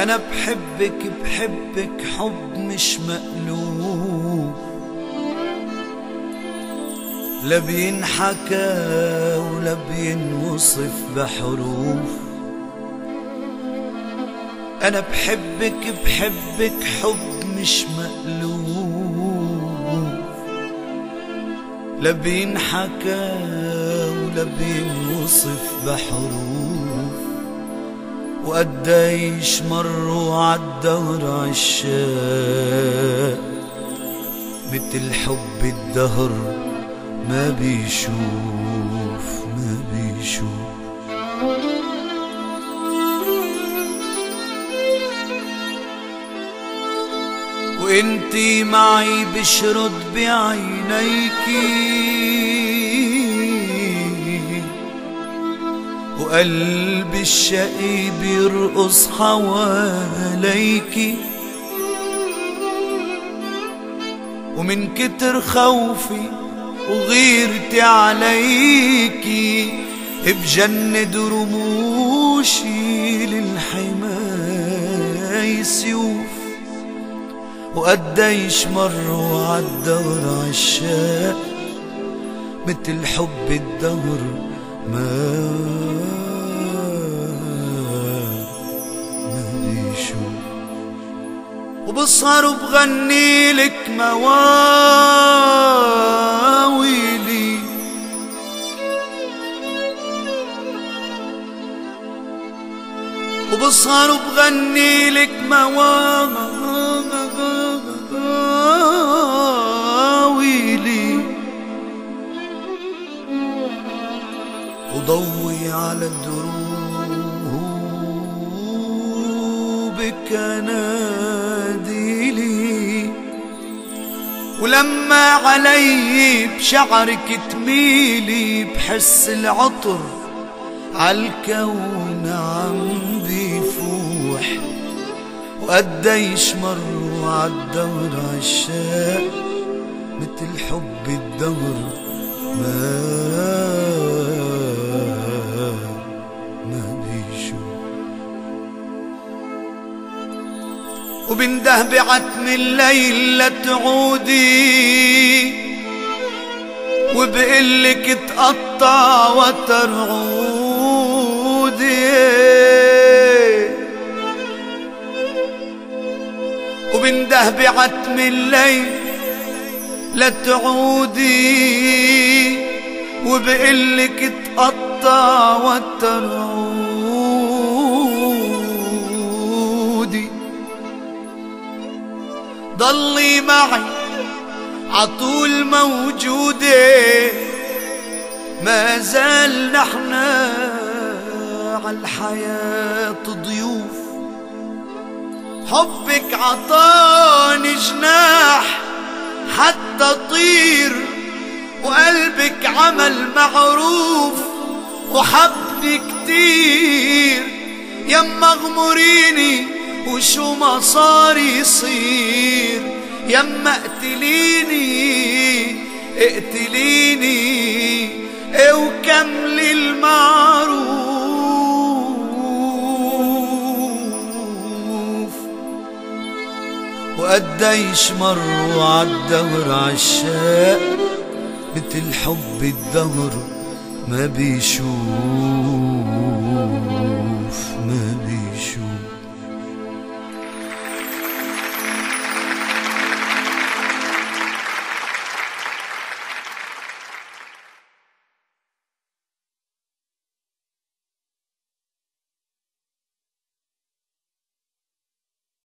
أنا بحبك بحبك حب مش مقلوب، لا بينحكى ولا بينوصف بحروف. أنا بحبك بحبك حب مش مقلوب، لا بينحكى ولا بينوصف بحروف. وقديش مروا عالدهر عشاق متل حب الدهر ما بيشوف ما بيشوف. وانتي معي بشرد بعينيكي، وقلبي الشقي بيرقص حواليكي. ومن كتر خوفي وغيرتي عليكي بجند رموشي للحماية سيوف. وقديش مروا عالدهر عشاق متل حب الدهر ما بيشوف. وبسهر وبغنيلك مواويلي، وبسهر وبغنيلك مواويلي. وضوي على دروبك اناديلي. ولما علي بشعرك تميلي بحس العطر عالكون عم بيفوح. وقديش مروا عالدهر عشاق متل حب الدهر ما بيشوف. وبنده بعتم الليل لتعودي، وبقلك تقطع وترعودي. وبنده بعتم الليل لتعودي، وبقلك تقطع وترعودي. ضلي معي عطول موجودة، ما زال نحنا عالحياة ضيوف. حبك عطاني جناح حتى طير، وقلبك عمل معروف وحبني كتير. يما اغمريني وشو ما صار يصير، يما اقتليني اقتليني وكملي المعروف. وقديش مروا عالدهر عشاق متل حب الدهر ما بيشوف ما بيشوف.